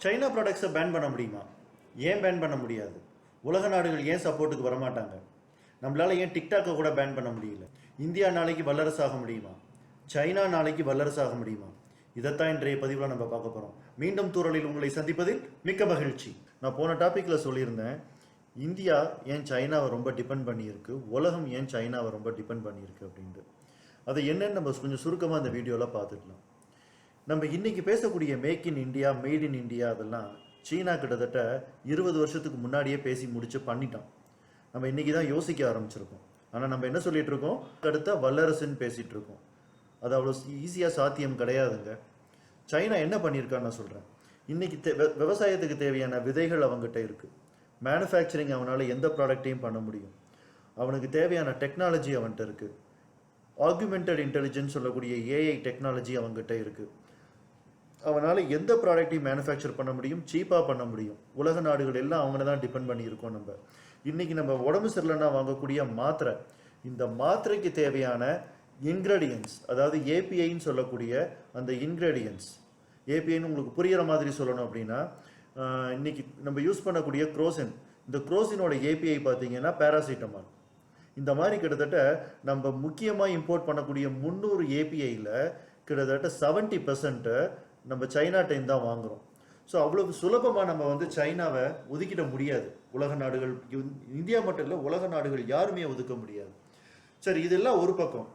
China ப்ராடக்ட்ஸை pan பண்ண முடியுமா? ஏன் பேன் பண்ண முடியாது? உலக நாடுகள் ஏன் சப்போர்ட்டுக்கு வரமாட்டாங்க? நம்மளால ஏன் டிக்டாக்கை கூட பேன் பண்ண முடியல? இந்தியா நாளைக்கு வல்லரசாக முடியுமா? சைனா நாளைக்கு வல்லரசாக முடியுமா? இதைத்தான் இன்றைய பதிவில் நம்ம பார்க்க போகிறோம். மீண்டும் தூரலில் உங்களை சந்திப்பதில் மிக்க மகிழ்ச்சி. நான் போன டாப்பிக்கில் சொல்லியிருந்தேன், இந்தியா ஏன் சைனாவை ரொம்ப டிபெண்ட் பண்ணியிருக்கு, உலகம் ஏன் சைனாவை ரொம்ப டிபெண்ட் பண்ணியிருக்கு அப்படின்ட்டு. அதை என்னன்னு நம்ம கொஞ்சம் சுருக்கமாக அந்த வீடியோவில் பார்த்துக்கலாம். நம்ம இன்னைக்கு பேசக்கூடிய make in India, made in India அதெல்லாம் சீனா கிட்டத்தட்ட 20 வருஷத்துக்கு முன்னாடியே பேசி முடிச்சு பண்ணிட்டோம். நம்ம இன்னைக்கு தான் யோசிக்க ஆரம்பிச்சிருக்கோம். ஆனால் நம்ம என்ன சொல்லிட்டு இருக்கோம்? அடுத்த வல்லரசுன்னு பேசிட்டு இருக்கோம். அது அவ்வளோ ஈஸியாக சாத்தியம் கிடையாதுங்க. சைனா என்ன பண்ணியிருக்கான்னு நான் சொல்கிறேன். இன்னைக்கு விவசாயத்துக்கு தேவையான விதைகள் அவங்ககிட்ட இருக்குது. மேனுஃபேக்சரிங் அவனால் எந்த ப்ராடக்டையும் பண்ண முடியும். அவனுக்கு தேவையான டெக்னாலஜி அவன்கிட்ட இருக்குது. ஆக்யூமெண்டட் இன்டெலிஜென்ஸ் சொல்லக்கூடிய ஏஐ டெக்னாலஜி அவங்ககிட்ட இருக்குது. அவனால் எந்த ப்ராடக்டையும் மேனுஃபேக்சர் பண்ண முடியும், சீப்பாக பண்ண முடியும். உலக நாடுகள் எல்லாம் அவங்கள தான் டிபெண்ட் பண்ணியிருக்கோம். நம்ம இன்றைக்கி நம்ம உடம்பு சரியில்லைன்னா வாங்கக்கூடிய மாத்திரை, இந்த மாத்திரைக்கு தேவையான இன்க்ரெடியன்ஸ், அதாவது ஏபிஐன்னு சொல்லக்கூடிய அந்த இன்க்ரெடியன்ஸ், ஏபிஐன்னு உங்களுக்கு புரிகிற மாதிரி சொல்லணும் அப்படின்னா, இன்றைக்கி நம்ம யூஸ் பண்ணக்கூடிய குரோசின், இந்த குரோசினோட ஏபிஐ பார்த்தீங்கன்னா பேராசிட்டமால். இந்த மாதிரி கிட்டத்தட்ட நம்ம முக்கியமாக இம்போர்ட் பண்ணக்கூடிய 300 ஏபிஐயில் கிட்டத்தட்ட 70% நம்ம சைனா டைம் தான் வாங்குகிறோம். ஸோ அவ்வளவு சுலபமாக நம்ம சைனாவை ஒதுக்கிட முடியாது. உலக நாடுகள், இந்தியா மட்டும் இல்லை, உலக நாடுகள் யாருமே ஒதுக்க முடியாது. சரி, இதெல்லாம் ஒரு பக்கம்.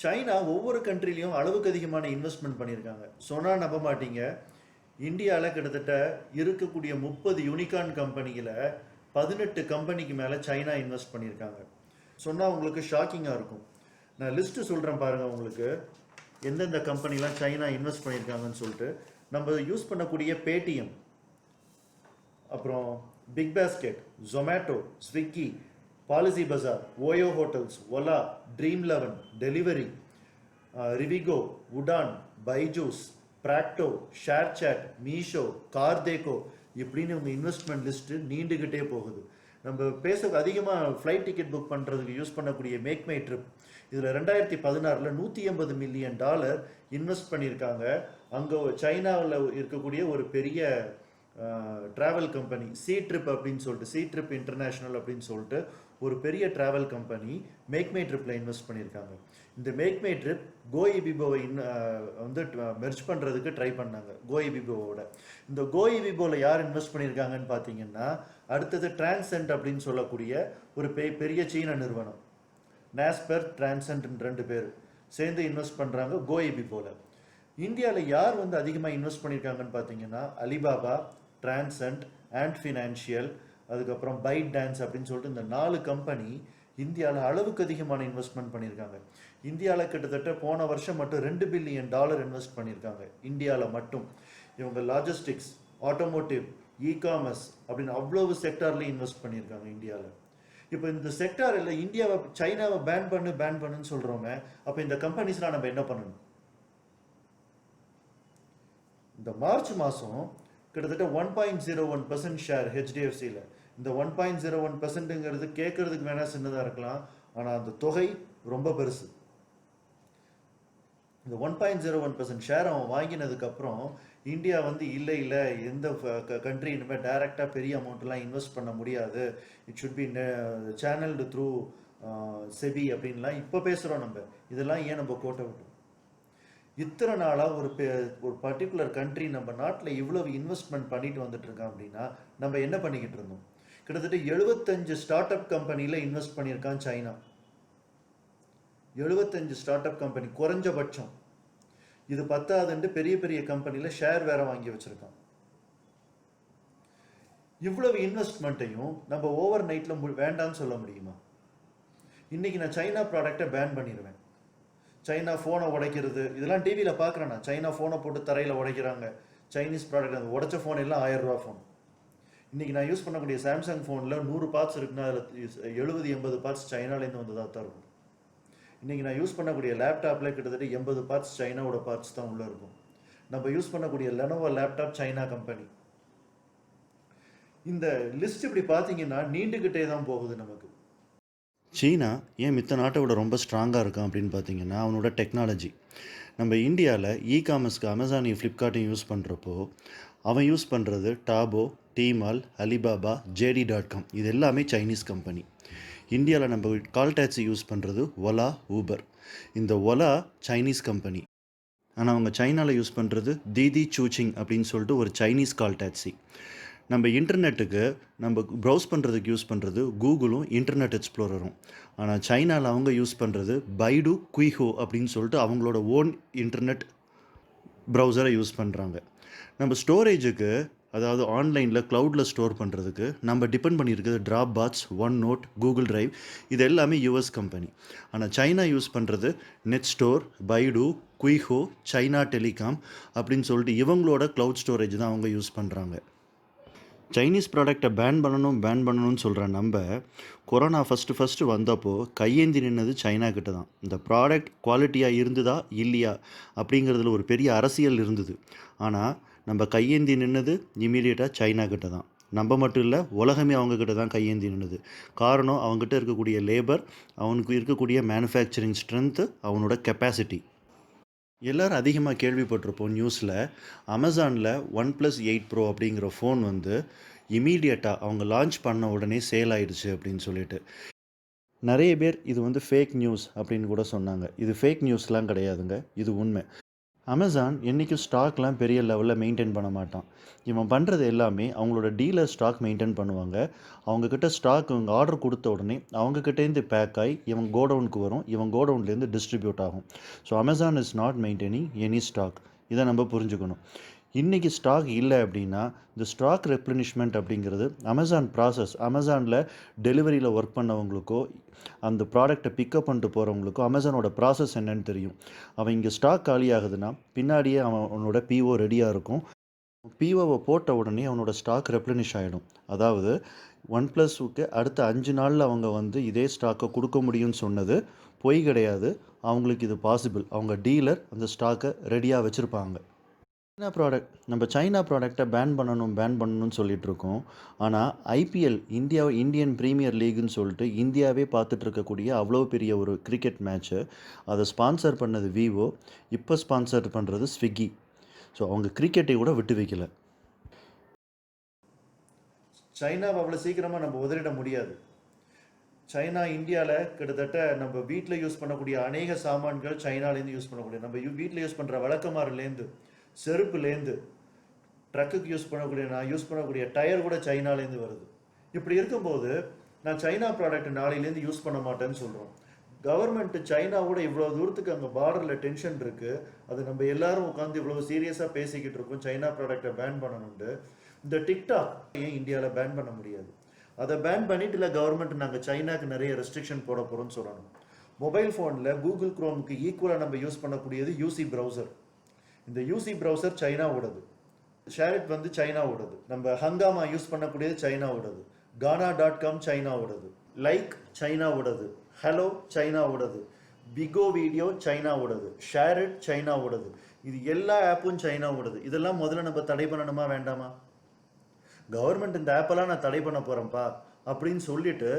சைனா ஒவ்வொரு கண்ட்ரிலையும் அளவுக்கு அதிகமான இன்வெஸ்ட்மெண்ட் பண்ணியிருக்காங்க. சொன்னால் நம்ப மாட்டீங்க, இந்தியாவில் கிட்டத்தட்ட இருக்கக்கூடிய 30 யூனிகார்ன் கம்பெனியில் 18 கம்பெனிக்கு மேலே சைனா இன்வெஸ்ட் பண்ணியிருக்காங்க. சொன்னால் உங்களுக்கு ஷாக்கிங்காக இருக்கும். நான் லிஸ்ட்டு சொல்கிறேன் பாருங்கள் உங்களுக்கு, எந்தெந்த கம்பெனிலாம் சைனா இன்வெஸ்ட் பண்ணியிருக்காங்கன்னு சொல்லிட்டு. நம்ம யூஸ் பண்ணக்கூடிய பேடிஎம், அப்புறம் Big Basket, Zomato, Swiggy, policy Bazaar, OYO hotels, Ola, ட்ரீம்11, Delhivery, Rivigo, Udaan, Byju's, Practo, share chat, Meesho, CarDekho, இப்படின்னு உங்கள் இன்வெஸ்ட்மெண்ட் லிஸ்ட்டு நீண்டுக்கிட்டே போகுது. நம்ம பேச அதிகமாக ஃப்ளைட் டிக்கெட் புக் பண்ணுறதுக்கு யூஸ் பண்ணக்கூடிய மேக் மை ட்ரிப், இதில் 2016 $180 மில்லியன் இன்வெஸ்ட் பண்ணியிருக்காங்க. அங்கே சைனாவில் இருக்கக்கூடிய ஒரு பெரிய ட்ராவல் கம்பெனி, சி ட்ரிப் அப்படின்னு சொல்லிட்டு, சி ட்ரிப் இன்டர்நேஷ்னல் அப்படின்னு சொல்லிட்டு ஒரு பெரிய ட்ராவல் கம்பெனி மேக் மை ட்ரிப்பில் இன்வெஸ்ட் பண்ணியிருக்காங்க. இந்த மேக் மை ட்ரிப் கோஇபிபோவை மெர்ஜ் பண்ணுறதுக்கு ட்ரை பண்ணாங்க கோஇபிபோவோட. இந்த கோஇபிபோவில் யார் இன்வெஸ்ட் பண்ணியிருக்காங்கன்னு பார்த்தீங்கன்னா, அடுத்தது டிரான்சென்ட் அப்படின்னு சொல்லக்கூடிய ஒரு பெரிய சீன நிறுவனம், நாஸ்பெர், டிரான்சென்ட் 2 பேர் சேர்ந்து இன்வெஸ்ட் பண்ணுறாங்க கோஇபிபோவில். இந்தியாவில் யார் அதிகமாக இன்வெஸ்ட் பண்ணியிருக்காங்கன்னு பார்த்தீங்கன்னா, அலிபாபா, டிரான்சென்ட், ஆண்ட் ஃபினான்ஷியல், அதுக்கப்புறம் பைட் டான்ஸ் அப்படின்னு சொல்லிட்டு இந்த 4 கம்பெனி இந்தியாவில் அளவுக்கு அதிகமான இன்வெஸ்ட்மெண்ட் பண்ணியிருக்காங்க. இந்தியாவில் கிட்டத்தட்ட போன வருஷம் மட்டும் $2 பில்லியன் இன்வெஸ்ட் பண்ணியிருக்காங்க இந்தியாவில் மட்டும். இவங்க லாஜிஸ்டிக்ஸ், ஆட்டோமோட்டிவ், இ-காமர்ஸ் அப்படின்னு அவ்வளவு செக்டார்லேயும் இன்வெஸ்ட் பண்ணியிருக்காங்க இந்தியாவில். இப்போ இந்த செக்டாரில் இந்தியாவை, சைனாவை பேன் பண்ணுன்னு சொல்கிறோமே, அப்போ இந்த கம்பெனிஸ்லாம் நம்ம என்ன பண்ணணும்? இந்த மார்ச் மாதம் கிட்டத்தட்ட 1.01% ஷேர் ஹெச்டிஎஃப்சியில். இந்த 1.01%ங்கிறது கேட்கறதுக்கு வேணால் சின்னதாக இருக்கலாம், ஆனால் அந்த தொகை ரொம்ப பெருசு. இந்த 1.01% ஷேர் அவன் வாங்கினதுக்கப்புறம் இந்தியா இல்லை எந்த கண்ட்ரி இனிமேல் டைரெக்டாக பெரிய அமௌண்ட்லாம் இன்வெஸ்ட் பண்ண முடியாது, it should be channelled through SEBI அப்படின்லாம் இப்போ பேசுகிறோம் நம்ம. இதெல்லாம் ஏன் நம்ம கோட்டை விட்டோம்? இத்தனை நாளாக ஒரு பர்டிகுலர் கண்ட்ரி நம்ம நாட்டில் இவ்வளவு இன்வெஸ்ட்மெண்ட் பண்ணிட்டு வந்துட்டு இருக்கோம் அப்படின்னா நம்ம என்ன பண்ணிக்கிட்டு இருந்தோம்? கிட்டத்தட்ட 75 ஸ்டார்ட் அப் கம்பெனியில் இன்வெஸ்ட் பண்ணியிருக்கான் சைனா. 75 ஸ்டார்ட் அப் கம்பெனி குறைஞ்சபட்சம். இது 10வது பெரிய பெரிய கம்பெனியில் ஷேர் வேற வாங்கி வச்சிருக்கான். இவ்வளவு இன்வெஸ்ட்மெண்ட்டையும் நம்ம ஓவர் நைட்டில் வேண்டான்னு சொல்ல முடியுமா? இன்னைக்கு நான் சைனா ப்ராடக்டை பேன் பண்ணிடுவேன். சைனா ஃபோனை உடைக்கிறது, இதெல்லாம் டிவியில் பார்க்குறேன் நான். சைனா ஃபோனை போட்டு தரையில் உடைக்கிறாங்க. சைனீஸ் ப்ராடக்ட், அந்த உடைச்ச ஃபோன் எல்லாம் ₹1000 ஃபோன். இன்றைக்கி நான் யூஸ் பண்ணக்கூடிய சாம்சங் ஃபோனில் 100 பார்ட்ஸ் இருக்குன்னா அதில் 70-80 பார்ட்ஸ் சைனாலேருந்து வந்ததாக தான் இருக்கும். இன்றைக்கி நான் யூஸ் பண்ணக்கூடிய லேப்டாப்பில் கிட்டத்தட்ட 80 பார்ட்ஸ் சைனாவோட பார்ட்ஸ் தான் உள்ளே இருக்கும். நம்ம யூஸ் பண்ணக்கூடிய லெனோவோ லேப்டாப் சைனா கம்பெனி. இந்த லிஸ்ட் இப்படி பார்த்தீங்கன்னா நீண்டுக்கிட்டே தான் போகுது நமக்கு. சீனா ஏன் மித்த நாட்டை விட ரொம்ப ஸ்ட்ராங்காக இருக்கான் அப்படின்னு பார்த்தீங்கன்னா, அவனோட டெக்னாலஜி. நம்ம இந்தியாவில் இ-காமர்ஸ்க்கு அமேசானையும் ஃப்ளிப்கார்ட்டையும் யூஸ் பண்ணுறப்போ அவன் யூஸ் பண்ணுறது டாபோ, டிமால், அலிபாபா, JD.com, இது எல்லாமே சைனீஸ் கம்பெனி. இந்தியாவில் நம்ம கால் டாக்ஸி யூஸ் பண்ணுறது ஒலா, ஊபர். இந்த ஒலா சைனீஸ் கம்பெனி. ஆனால் அவங்க சைனாவில் யூஸ் பண்ணுறது தீதி சூச்சிங் அப்படின்னு சொல்லிட்டு ஒரு சைனீஸ் கால் டாக்ஸி. நம்ம இன்டர்நெட்டுக்கு நம்ம ப்ரௌஸ் பண்ணுறதுக்கு யூஸ் பண்ணுறது கூகுளும் இன்டர்நெட் எக்ஸ்ப்ளோரரும். ஆனால் சைனாவில் அவங்க யூஸ் பண்ணுறது பைடு, குய்ஹோ அப்படின்னு சொல்லிட்டு அவங்களோட ஓன் இன்டர்நெட் ப்ரௌசரை யூஸ் பண்ணுறாங்க. நம்ம ஸ்டோரேஜுக்கு, அதாவது ஆன்லைனில் க்ளவுடில் ஸ்டோர் பண்ணுறதுக்கு நம்ம டிபெண்ட் பண்ணியிருக்கிறது Dropbox, One Note, Google Drive, இது எல்லாமே யூஎஸ் கம்பெனி. ஆனால் சைனா யூஸ் பண்ணுறது Net Store, Baidu, Qihoo, China Telecom அப்படின்னு சொல்லிட்டு இவங்களோட க்ளவுட் ஸ்டோரேஜ் தான் அவங்க யூஸ் பண்ணுறாங்க. சைனீஸ் ப்ராடக்டை பேன் பண்ணணும்னு சொல்கிற நம்ம கொரோனா ஃபஸ்ட்டு வந்தப்போ கையேந்தி நின்னது சைனா கிட்ட தான். இந்த ப்ராடக்ட் குவாலிட்டியாக இருந்ததா இல்லையா அப்படிங்கிறதுல ஒரு பெரிய அரசியல் இருந்தது. ஆனால் நம்ம கையேந்தி நின்னது இமீடியட்டாக சைனா கிட்ட தான். நம்ம மட்டும் இல்லை, உலகமே அவங்கக்கிட்ட தான் கையேந்தி நின்றுது. காரணம், அவங்ககிட்ட இருக்கக்கூடிய லேபர், அவனுக்கு இருக்கக்கூடிய மேனுஃபேக்சரிங் ஸ்ட்ரென்த்து, அவனோட கெப்பாசிட்டி. எல்லோரும் அதிகமாக கேள்விப்பட்டிருப்போம் நியூஸில், அமேசானில் OnePlus 8 Pro அப்படிங்கிற ஃபோன் வந்து இமீடியட்டாக அவங்க லான்ச் பண்ண உடனே சேல் ஆயிடுச்சு அப்படின்னு சொல்லிட்டு. நிறைய பேர் இது வந்து ஃபேக் நியூஸ் அப்படின்னு கூட சொன்னாங்க. இது ஃபேக் நியூஸ்லாம் கிடையாதுங்க, இது உண்மை. அமேசான் என்றைக்கும் ஸ்டாக்லாம் பெரிய லெவலில் மெயின்டைன் பண்ண மாட்டான். இவன் பண்ணுறது எல்லாமே அவங்களோட டீலர் ஸ்டாக் மெயின்டைன் பண்ணுவாங்க. அவங்கக்கிட்ட ஸ்டாக் இவங்க ஆர்டர் கொடுத்த உடனே அவங்கக்கிட்டேருந்து பேக் ஆகி இவன் கோடவுனுக்கு வரும், இவன் கோடவுன்லேருந்து டிஸ்ட்ரிபியூட் ஆகும். So Amazon is not maintaining any stock. இதை நம்ம புரிஞ்சுக்கணும். இன்றைக்கி ஸ்டாக் இல்லை அப்படின்னா இந்த ஸ்டாக் ரெப்ளனிஷ்மெண்ட் அப்படிங்கிறது அமேசான் ப்ராசஸ். அமேசானில் டெலிவரியில் ஒர்க் பண்ணவங்களுக்கோ அந்த ப்ராடக்டை பிக்கப் பண்ணிட்டு போகிறவங்களுக்கோ அமேசானோட ப்ராசஸ் என்னன்னு தெரியும். அவன் இங்கே ஸ்டாக் காலி ஆகுதுன்னா பின்னாடியே அவனோட PO ரெடியாக இருக்கும். POவை போட்ட உடனே அவனோட ஸ்டாக் ரெப்ளனிஷ் ஆகிடும். அதாவது OnePlusக்கு அடுத்த 5 நாளில் அவங்க வந்து இதே ஸ்டாக்கை கொடுக்க முடியும்னு சொன்னது பொய் கிடையாது. அவங்களுக்கு இது பாசிபிள். அவங்க டீலர் அந்த ஸ்டாக்கை ரெடியாக வச்சுருப்பாங்க. நம்ம சைனா ப்ராடக்டை பேன் பண்ணணும்னு சொல்லிட்டு இருக்கோம். ஆனால் IPL, இந்தியன் பிரீமியர் லீக்னு சொல்லிட்டு இந்தியாவே பார்த்துட்டு இருக்கக்கூடிய அவ்வளோ பெரிய ஒரு கிரிக்கெட் மேட்ச்சு, அதை ஸ்பான்சர் பண்ணது விவோ, இப்போ ஸ்பான்சர் பண்ணுறது ஸ்விக்கி. ஸோ அவங்க கிரிக்கெட்டை கூட விட்டு வைக்கல. சைனாவை அவ்வளோ சீக்கிரமாக நம்ம உதறிட முடியாது. சைனா இந்தியாவில் கிட்டத்தட்ட நம்ம வீட்டில் யூஸ் பண்ணக்கூடிய அநேக சாமான்கள் சைனாலேருந்து யூஸ் பண்ணக்கூடிய, நம்ம வீட்டில் யூஸ் பண்ணுற விளக்கமாறுலேருந்து, செருப்புலேருந்து, ட்ரக்குக்கு நான் யூஸ் பண்ணக்கூடிய டயர் கூட சைனாலேருந்து வருது. இப்படி இருக்கும்போது நான் சைனா ப்ராடக்ட் நாளையிலேருந்து யூஸ் பண்ண மாட்டேன்னு சொல்கிறோம். கவர்மெண்ட்டு சைனாவோட இவ்வளோ தூரத்துக்கு அங்கே பார்டரில் டென்ஷன் இருக்குது. அது நம்ம எல்லாரும் உட்காந்து இவ்வளோ சீரியஸாக பேசிக்கிட்டு இருக்கோம் சைனா ப்ராடக்டை பேன் பண்ணணுன்ட்டு. இந்த டிக்டாக் ஏன் இந்தியாவில் பேன் பண்ண முடியாது? அதை பேன் பண்ணிட்டு இல்லை கவர்மெண்ட் நாங்கள் சைனாக்கு நிறைய ரெஸ்ட்ரிக்ஷன் போட போகிறோம்னு சொல்லணும். மொபைல் ஃபோனில் கூகுள் குரோமுக்கு ஈக்குவலாக நம்ம யூஸ் பண்ணக்கூடியது UC ப்ரௌசர். இந்த UC ப்ரௌசர் சைனாவோடது. ஷேரிட் வந்து சைனாவோடது. நம்ம ஹங்காமா யூஸ் பண்ணக்கூடியது சைனாவோடது. Gaana.com சைனாவோடது. லைக் சைனாவோடது. ஹலோ சைனாவோடது. பிகோ வீடியோ சைனாவோடது. ஷேரிட் சைனாவோடது. இது எல்லா ஆப்பும் சைனாவோடது. இதெல்லாம் முதல்ல நம்ம தடை பண்ணணுமா வேண்டாமா? கவர்மெண்ட் இந்த ஆப்பெல்லாம் நான் தடை பண்ண போகிறேன்ப்பா அப்படின்னு சொல்லிட்டு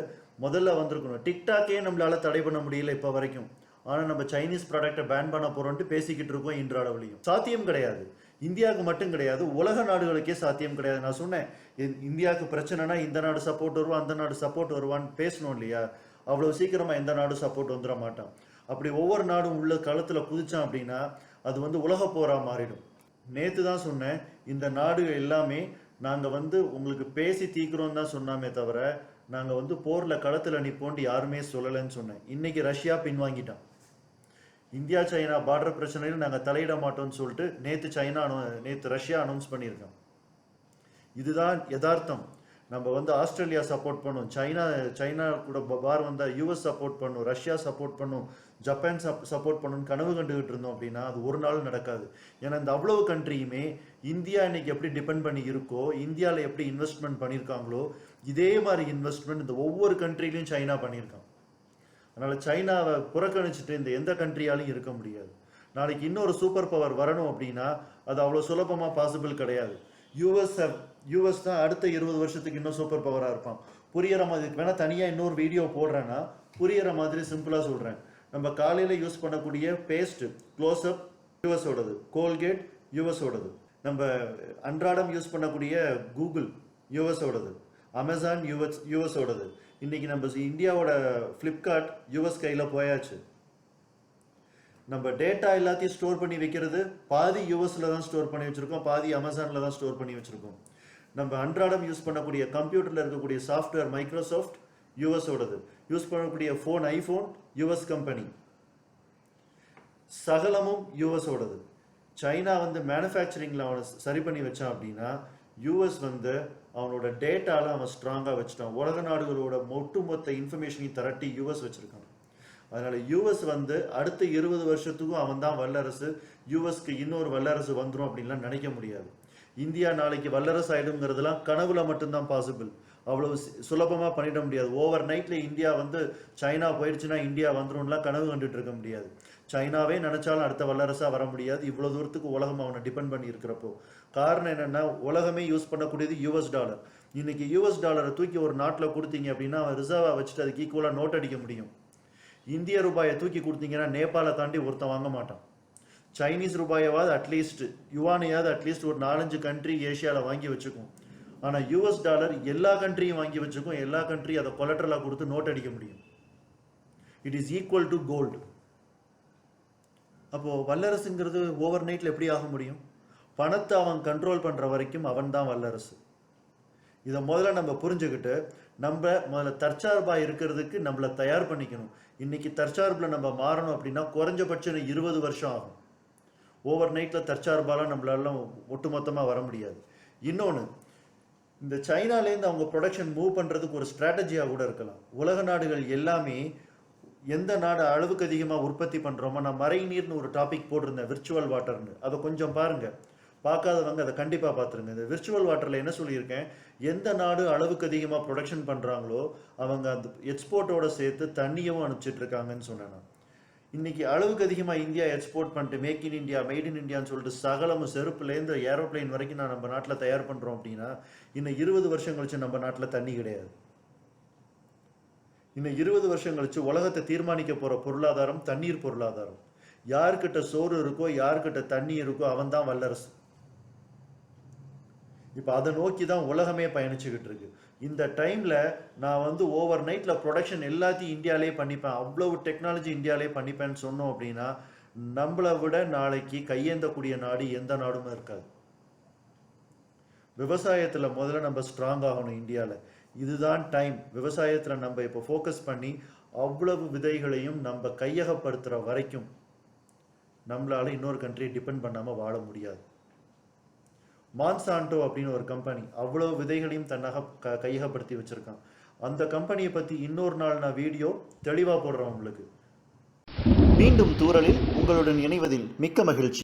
முதல்ல வந்திருக்கணும். டிக்டாக்கே நம்மளால் தடை பண்ண முடியல இப்போ வரைக்கும். ஆனால் நம்ம சைனீஸ் ப்ராடக்டை பேன் பண்ண போகிறோன்ட்டு பேசிக்கிட்டு இருக்கோம் இன்றளவுலையும். சாத்தியம் கிடையாது. இந்தியாவுக்கு மட்டும் கிடையாது, உலக நாடுகளுக்கே சாத்தியம் கிடையாது. நான் சொன்னேன், இந்தியாவுக்கு பிரச்சனைனா இந்த நாடு சப்போர்ட் வருவா, அந்த நாடு சப்போர்ட் வருவான்னு பேசணும் இல்லையா? அவ்வளோ சீக்கிரமாக எந்த நாடும் சப்போர்ட் வந்துட மாட்டான். அப்படி ஒவ்வொரு நாடும் உள்ள களத்தில் குதிச்சான் அப்படின்னா அது வந்து உலக போராக மாறிடும். நேற்று தான் சொன்னேன், இந்த நாடுகள் எல்லாமே நாங்கள் வந்து உங்களுக்கு பேசி தீக்கிறோம் தான் சொன்னாமே தவிர நாங்கள் வந்து போரில் களத்தில் நிற்போன்ட்டு யாருமே சொல்லலைன்னு சொன்னேன். இன்னைக்கு ரஷ்யா பின்வாங்கிட்டான். இந்தியா சைனா பார்டர் பிரச்சனையில் நாங்கள் தலையிட மாட்டோம்னு சொல்லிட்டு நேற்று ரஷ்யா அனௌன்ஸ் பண்ணியிருக்கோம். இதுதான் யதார்த்தம். நம்ம வந்து ஆஸ்திரேலியா சப்போர்ட் பண்ணும், சைனா கூட பார் வந்தால் US சப்போர்ட் பண்ணும், ரஷ்யா சப்போர்ட் பண்ணும், ஜப்பான் சப்போர்ட் பண்ணணும்னு கனவு கண்டுகிட்டு இருந்தோம் அப்படின்னா அது ஒரு நாள் நடக்காது. ஏன்னா இந்த அவ்வளவு கண்ட்ரியுமே இந்தியா இன்னைக்கு எப்படி டிபெண்ட் பண்ணி இருக்கோ, இந்தியாவில் எப்படி இன்வெஸ்ட்மெண்ட் பண்ணியிருக்காங்களோ இதே மாதிரி இன்வெஸ்ட்மெண்ட் இந்த ஒவ்வொரு கண்ட்ரிலையும் சைனா பண்ணியிருக்கான். அதனால் சைனாவை புறக்கணிச்சுட்டு இந்த எந்த கண்ட்ரியாலையும் இருக்க முடியாது. நாளைக்கு இன்னொரு சூப்பர் பவர் வரணும் அப்படின்னா அது அவ்வளோ சுலபமாக பாசிபிள் கிடையாது. யூஎஸ் தான் அடுத்த 20 வருஷத்துக்கு இன்னும் சூப்பர் பவராக இருப்பான். புரியிற மாதிரி வேணால் தனியாக இன்னொரு வீடியோ போடுறேன்னா புரியிற மாதிரி சிம்பிளாக சொல்கிறேன். நம்ம காலையில் யூஸ் பண்ணக்கூடிய பேஸ்ட் க்ளோஸ்அப் US ஓடது, கோல்கேட் US ஓடது. நம்ம அன்றாடம் யூஸ் பண்ணக்கூடிய கூகுள் யூஎஸோடது, அமேசான் யூஎஸோடது. இன்னைக்கு நம்ம இந்தியாவோட ஃப்ளிப்கார்ட் யூஎஸ் கையில் போயாச்சு. நம்ம டேட்டா எல்லாத்தையும் ஸ்டோர் பண்ணி வைக்கிறது பாதி யூஎஸ்ல தான் ஸ்டோர் பண்ணி வச்சிருக்கோம், பாதி அமேசான்ல தான் ஸ்டோர் பண்ணி வச்சிருக்கோம். நம்ம அன்றாடம் யூஸ் பண்ணக்கூடிய கம்ப்யூட்டர்ல இருக்கக்கூடிய சாஃப்ட்வேர் மைக்ரோசாஃப்ட் யூஎஸோடது, யூஸ் பண்ணக்கூடிய ஃபோன் ஐஃபோன் யூஎஸ் கம்பெனி, சகலமும் யூஎஸோடது. சைனா வந்து மேனுஃபேக்சரிங்கில் அவனை சரி பண்ணி வச்சான் அப்படின்னா யூஎஸ் வந்து அவனோட டேட்டால அவன் ஸ்ட்ராங்காக வச்சுட்டான். உலக நாடுகளோட ஒட்டுமொத்த இன்ஃபர்மேஷனையும் திரட்டி யூஎஸ் வச்சிருக்கான். அதனால யூஎஸ் வந்து அடுத்த 20 வருஷத்துக்கும் அவன் தான் வல்லரசு, யூஎஸ்க்கு இன்னொரு வல்லரசு வந்துடும் அப்படின்லாம் நினைக்க முடியாது. இந்தியா நாளைக்கு வல்லரசு ஆயிடுங்கிறதுலாம் கனவுல மட்டும்தான் பாசிபிள். அவ்வளவு சுலபமாக பண்ணிட முடியாது. ஓவர் நைட்ல இந்தியா வந்து சைனா போயிடுச்சுன்னா இந்தியா வந்துடும்லாம் கனவு கண்டுட்டு இருக்க முடியாது. சைனாவே நினைச்சாலும் அடுத்த வல்லரசா வர முடியாது. இவ்வளவு தூரத்துக்கு உலகம் அவனை டிபெண்ட் பண்ணி இருக்கிறப்போ காரணம் என்னன்னா உலகமே யூஸ் பண்ணக்கூடியது யூஎஸ் டாலர். இன்னைக்கு யூஎஸ் டாலரை தூக்கி ஒரு நாட்டில் கொடுத்தீங்க அப்படின்னா அவன் ரிசர்வா வச்சுட்டு அதுக்கு ஈக்குவலாக நோட் அடிக்க முடியும். இந்திய ரூபாயை தூக்கி கொடுத்தீங்கன்னா நேபாளை தாண்டி ஒருத்தன் வாங்க மாட்டான். சைனீஸ் ரூபாயாவது அட்லீஸ்ட் யுவானையாவது அட்லீஸ்ட் ஒரு 4-5 கண்ட்ரி ஏஷியாவில் வாங்கி வச்சுக்கும். ஆனால் யூஎஸ் டாலர் எல்லா கண்ட்ரியும் வாங்கி வச்சுக்கும். எல்லா கண்ட்ரியும் அதை கொலட்ரலாக கொடுத்து நோட் அடிக்க முடியும். It is equal to gold. அப்போ வல்லரசுங்கிறது ஓவர் நைட்ல எப்படி ஆக முடியும்? பணத்தை அவன் கண்ட்ரோல் பண்ற வரைக்கும் அவன் தான் வல்லரசு. இதை முதல்ல நம்ம புரிஞ்சுக்கிட்டு நம்ம முதல்ல தற்சார்பா இருக்கிறதுக்கு நம்மளை தயார் பண்ணிக்கணும். இன்னைக்கு தற்சார்புல நம்ம மாறணும் அப்படின்னா குறைஞ்சபட்சம் 20 வருஷம் ஆகும். ஓவர் நைட்ல தற்சார்பாலாம் நம்மளால ஒட்டுமொத்தமா வர முடியாது. இன்னொன்று, இந்த சைனாலேருந்து அவங்க ப்ரொடக்ஷன் மூவ் பண்றதுக்கு ஒரு ஸ்ட்ராட்டஜியாக கூட இருக்கலாம். உலக நாடுகள் எல்லாமே எந்த நாடு அளவுக்கு அதிகமாக உற்பத்தி பண்றோமோ, நான் மறை நீர்னு ஒரு டாபிக் போட்டிருந்தேன், விர்ச்சுவல் வாட்டர்னு. அதை கொஞ்சம் பாருங்க, பார்க்காதவங்க அதை கண்டிப்பாக பார்த்துருங்க. இந்த விர்ச்சுவல் வாட்டரில் என்ன சொல்லியிருக்கேன், எந்த நாடு அளவுக்கு அதிகமாக ப்ரொடக்ஷன் பண்ணுறாங்களோ அவங்க அந்த எக்ஸ்போர்ட்டோட சேர்த்து தண்ணியும் அனுப்பிச்சிட்டு இருக்காங்கன்னு சொன்னேன். இன்னைக்கு அளவுக்கு அதிகமாக இந்தியா எக்ஸ்போர்ட் பண்ணிட்டு make in India, made in இந்தியான்னு சொல்லிட்டு சகலமும் செருப்புலேருந்து ஏரோப்ளைன் வரைக்கும் நான் நம்ம நாட்டில் தயார் பண்ணுறோம் அப்படின்னா இன்னும் 20 வருஷம் கழிச்சு நம்ம நாட்டில் தண்ணி கிடையாது. இன்னும் 20 வருஷம் கழிச்சு உலகத்தை தீர்மானிக்க போகிற பொருளாதாரம் தண்ணீர் பொருளாதாரம். யார்கிட்ட சோறு இருக்கோ, யார்கிட்ட தண்ணி இருக்கோ அவன் தான் வல்லரசு. இப்போ அதை நோக்கி தான் உலகமே பயணிச்சுக்கிட்டு இருக்கு. இந்த டைம்ல நான் வந்து ஓவர் நைட்ல ப்ரொடக்ஷன் எல்லாத்தையும் இந்தியாலே பண்ணிப்பேன், அவ்வளவு டெக்னாலஜி இந்தியாலே பண்ணிப்பேன்னு சொன்னோம் அப்படின்னா நம்மளை விட நாளைக்கு கையேந்தக்கூடிய நாடு எந்த நாடும் இருக்காது. விவசாயத்தில் முதல்ல நம்ம ஸ்ட்ராங் ஆகணும் இந்தியாவில். இதுதான் டைம். விவசாயத்தில் நம்ம இப்போ ஃபோக்கஸ் பண்ணி அவ்வளவு விதைகளையும் நம்ம கையகப்படுத்துகிற வரைக்கும் நம்மளால இன்னொரு கண்ட்ரியை டிபெண்ட் பண்ணாமல் வாழ முடியாது. மான்சான்டோ அப்படின்னு ஒரு கம்பெனி அவ்வளவு விதைகளையும் தன்னாக கையகப்படுத்தி வச்சிருக்கான். அந்த கம்பெனியை பற்றி இன்னொரு நாள் நான் வீடியோ தெளிவாக போடுறேன் உங்களுக்கு. மீண்டும் தூரலில் உங்களுடன் இணைவதில் மிக்க மகிழ்ச்சி.